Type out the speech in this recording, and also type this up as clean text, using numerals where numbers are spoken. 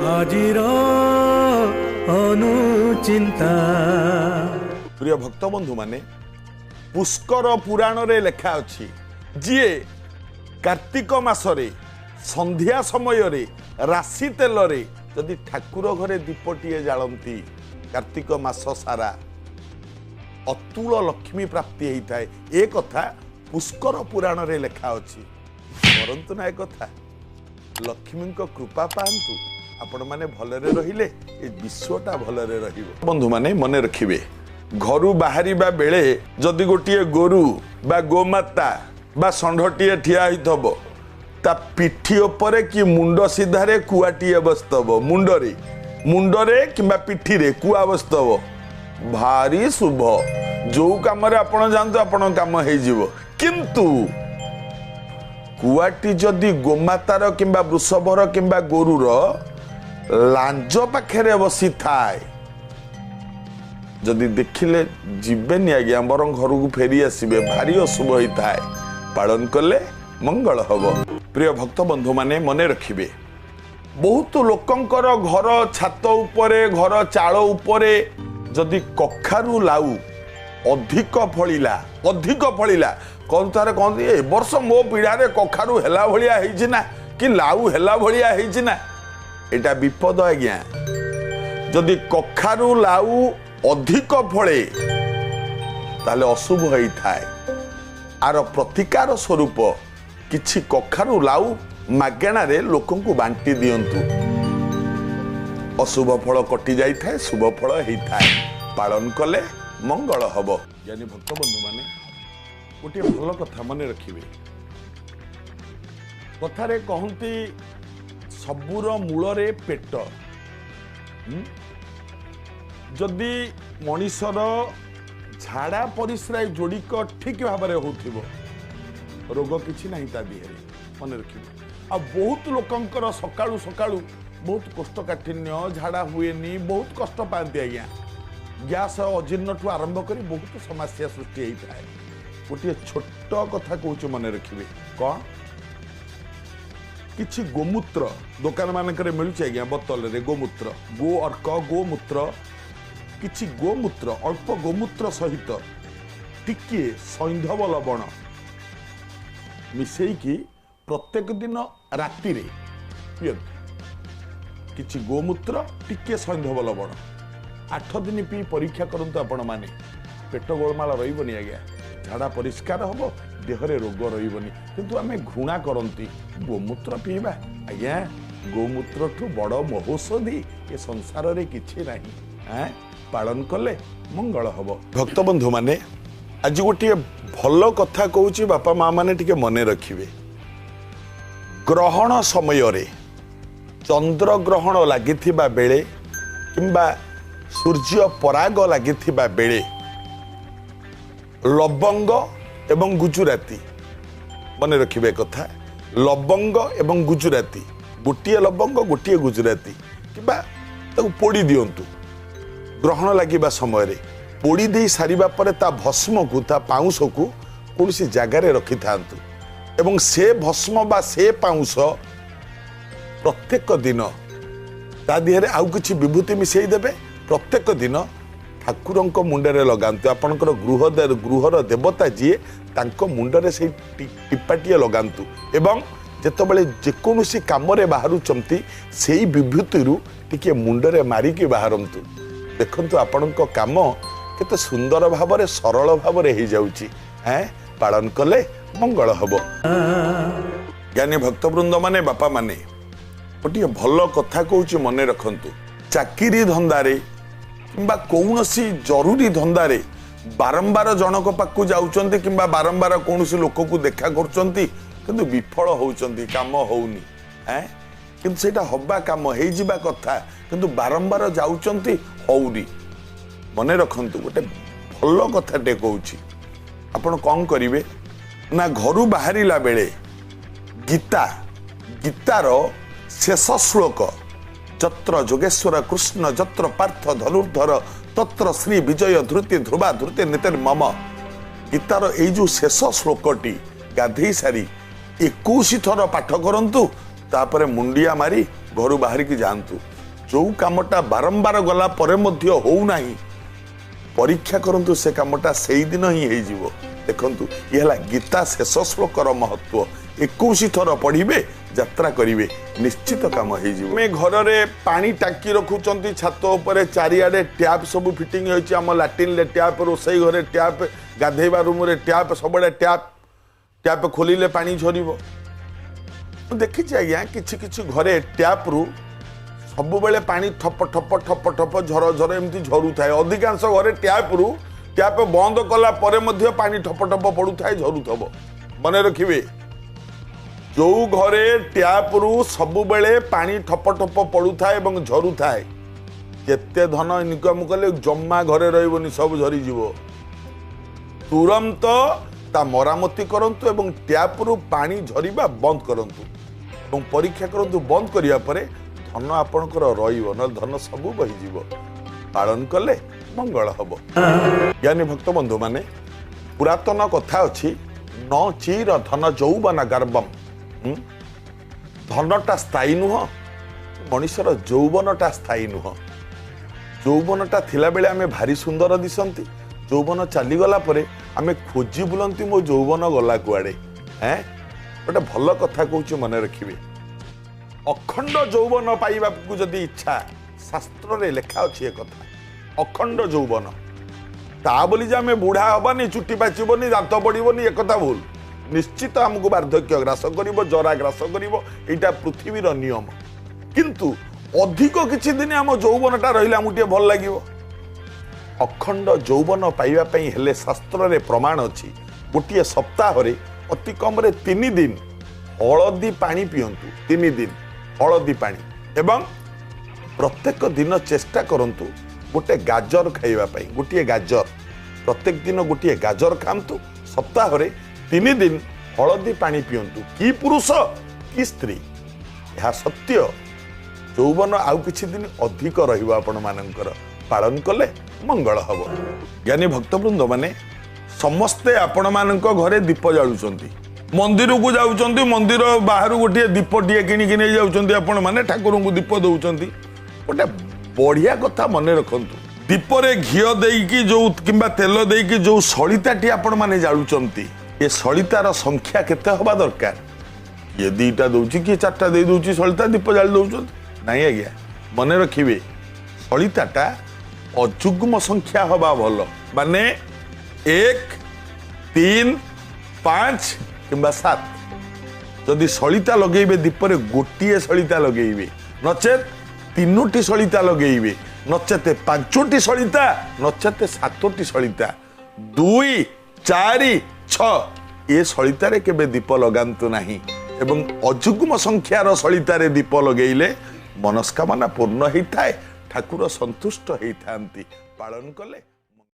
ଆଜିର ଅନୁଚିନ୍ତା। प्रिय भक्त बंधु माने पुष्कर पुराण रे लेखा अछि जिए कार्तिक मासरे संध्या समय रे राशि तेल रे यदि ठाकुर घरे दीपटीए जालती कार्तिक मास सारा अतुल लक्ष्मी प्राप्ति होता है। ए कथा पुष्कर पुराण रे लेखा अछि। परंतु ना ए कथा लक्ष्मी को कृपा पांतु आपण माने भलरे रहिले ए विश्वटा भलरे रहिबो। बंधु माने मने रखिबे घरु बाहरिबा बेले जदि गोटिए गोरु बा गोमाता बा षंढटीए ठिया होइथबो ता पिठी उपरे कि मुंड सीधारे कुआटीए बसतबो। मुंडरे किंबा पिठी रे कुआ बसतबो भारी शुभ। जो काम रे आपण जानतो आपण काम हे जिवो। किंतु कुआटी जदि गोमातार किंबा वृषभर किंबा गोरुर लांज पाखे बसी थाए जदि देखिले जीवेनि आज्ञा बर घर को फेरी आसबे भारी अशुभ होता है। पालन कले मंगल हब। प्रिय भक्त बंधु माने मने रखिबे बहुत लोकंकर घर छात उपरे घर चाल उपरे जदि कखारू लाउ अधिक फलिला कौन तार कहते ए वर्ष मो पीढ़ारे कखारू हेला भलिया हेछि ना कि लाउ हेला भलिया हेछि ना एटा विपद आज्ञा। जदि कखारू लाउ अधिक फले ताले अशुभ होता है। आर प्रतिकार स्वरूप किछि कखारू लाउ मागेणा रे लोकन को बांटी दियंतु अशुभ फल कटि जाई थाए शुभ फल होता है। पालन कले मंगल हब। ज्ञानी भक्त बंधु माने गोटे भल कथा मने रखिबे कथारे कहंती सबुर मूलरे पेट। जदि मनीषर झाड़ा परिश्रा जोड़िक ठीक भाव में होथिबो रोग किछि नहीं ता देहरे मन रखिबो। आ बहुत लोकंकर सकाळू सकाळू बहुत कोष्ठकाठिन्य झाड़ा हुएनी बहुत कष्ट पाती आज्ञा। गैस अजीर्ण ठू आरंभ करी बहुत समस्या सृष्टि होता है। गोटे छोट कथा कहूँ मन रखिए कौन किछि गोमूत्र दुकान मानक मिलूँ आज्ञा बोतल रे गोमूत्र गो अर्क गोमूत्र किछि गोमूत्र अल्प गोमूत्र सहित टिके सैंधव लवण मिसेकी प्रत्येक दिन राति रे पियंतु। किछि गोमूत्र टिके सैंधव लवण 8 दिन पी परीक्षा करंतु आपण माने पेट गोलमाल रहिबनी आज्ञा। झाड़ा परिष्कार हम देहरे रोग रहिबनी। किंतु आमे घृणा करंती गोमूत्र पीबा आज्ञा गोमूत्र ठू बड़ महौषधि ए संसार रे किछि नाही। पालन कले मंगल हब। भक्त बंधु माने आज गोटे भल कथा कहूँ बापा माँ माने टिके मने रखिबे। ग्रहण समय रे चंद्र ग्रहण लागिथिबा बेले किंबा सूर्य पराग लागिथिबा बेले लवंग एवं गुजराती मने रखिबे कथा लवंग एवं गुजराती गोटिए लवंग गोटिए गुजराती किंबा ताकू पोड़ी दियंतु। ग्रहण लगिबा समय रे पोड़ी दे सारिबा परे ता भस्म को ता पाउंस को कौन जगार रखि थांतु एवं से भस्म बा से पाउंस प्रत्येक दिन ता देहरे आउ किछि विभूति मिसई देबे। प्रत्येक दिन ठाकुरंक मुंडरे लगांतु। आपनकर गृहर देवता जीए तांको मुंडरे से टिपाटिए लगांतु एवं जेतबेले जेकोनोसी कामरे बाहरुचंती सेई विभूतिरु टिके मुंडरे मारिकी बाहरंतु। देखंतु आपनको काम केते सुंदर भावरे सरल भावरे हे जाउची। पालन कले मंगल हब। ज्ञानी भक्तवृंद माने बापा माने गोटे भल कथा कहूँ मने रखंतु। चाकिरी धंदारे किंबा कौनसी जरूरी धंदारे बारंबार जनक पाखु जाउचंती किंबा बारंबार कौनसी लोक को देखा करचंती किंतु विफल होउचंती काम होउनी। किंतु सेटा हबा काम हे जिबा कथा किंतु बारंबार जाउचंती होउनी। मने रखंतु गोटे भल कथाटे कहूँ आपण कौन करिवे ना घरु बाहरिला बेले गीतार शेष श्लोक जत्र जोगेश्वर कृष्ण जत्र पार्थ धनुर्धर तत्र श्री विजय धृति ध्रुवा धृति नितिर मम गीतार एई जो शेष श्लोकटी गाधई सारी 21 थर पाठ करंतु तापरे मुंडिया मारी घर बाहर की जातु जो कामटा बारंबार गला परे मध्य हो नहीं परीक्षा करंतु से कामटा से दिन ही हो देखु ये गीता शेष श्लोकर महत्व 21 थर पढ़े यात्रा करेंगे निश्चित काम हो घर में पानी टाकी रखुंट छात उपर चारिआडे टैप सब फिटिंग होम लाट्रिन टैप रोसई घरे टैप गाधेवा रूम रे टैप सब टैप टैप खोलिले पानी झर देखी आज्ञा कि घरे टैप रु सब बेले पानी ठप ठप ठप ठप झर झर एमती झरू थाए अधिकांश घरे टैप बंद कला परे मध्य पानी ठप ठप पड़ू थाए झरू मन रखिए जो घरे टैप रु सब बेले पानी ठप ठप पड़ू थाए एवं झरू थाए जेते धन इनकम कले जम्मा घरे रही सब झरीज तुरंत ता मरामती करंतु एवं टैप रु पानी झरिबा बंद करंतु एवं परीक्षा करंतु बंद करिया परे धन आपणकर रहिबो न धन सब बहिजिवो पालन कले मंगल हबो। ज्ञानी भक्त बंधु माने पुरातन कथा अछि न चीर धन जौवन गर्भम धनटा स्थायी नुह मनुष्यर जौवनटा स्थायी नुह जौवनटा थिला बेले आमे भारी सुंदर दिसंती जौवन चलीगला परे आमे खोजी बुलंती मो जौवन गला कुआडे हैं गोटे भल कथा कहूँ मन रखिए अखंड जौवन पाइबा को जदि इच्छा शास्त्र रे लेखा अच्छी एक कथा अखंड जौवन ता बोली जे आमे बुढ़ा हबानी चुट्टी पाचिबनी दांत पड़िबनी एक कथा भूल निश्चित आमको वार्धक्य ग्रास करिवो जरा ग्रास करिवो एटा पृथ्वीर नियम किंतु अधिक किछि दिन आम जौवनटा रहिला आमु भल लागिवो अखंड जौवन पाइबा पई हेले शास्त्र रे प्रमाण अछि गोटे सप्ताह रे अति कम रे 3 दिन हलदी पानी पियंतु 3 दिन हलदी पानी एवं प्रत्येक दिन चेष्टा करंतु गोटे गाजर खाइबा पई गोटे गाजर प्रत्येक दिन गोटे गाजर खांतु सप्ताह रे 3 दिन हलदी पानी पियंतु कि पुरुष कि स्त्री यह सत्य जौवन आउ किछि दिन अधिक रहिबो आपण मानकर पालन कले मंगल हब। ज्ञानी भक्तवृंद माने समस्ते आपण मानक घरे दीप जालुचंती मंदिर को जाउचंती मंदिर बाहर गोटे दीपटिए किणिकी नहीं जाउचंती आपण माने ठाकुर को दीप दउचंती गोटे बढ़िया कथा मन रखंतु दीपरे घिओ देकी जो किंबा तेल देकी जो सलिताटी आपण माने जालुचंती ए सलितार संख्या केते हबा दरकार ये 2टा दउची कि 4टा दे दउची सलिता दीप जाल दउचंती नहीं आज्ञा मन रखिबे सलिताटा अजुग्म संख्या हवा भल माने 1 3 5 किंबा 7 जदि सलिता लगेबे दीपरे गोटिए सलिता लगेबे नचेत 3टी सलिता लगेबे नचेत 5टी सलिता नचेत 7टी सलिता 2 4 6 ए सलितारे केबे दीप लगांतु नाही एवं अजुग्म संख्यार सलितारे दीप लगेइले मनस्कामना पूर्ण होता है ठाकुर संतुष्ट होता पालन कले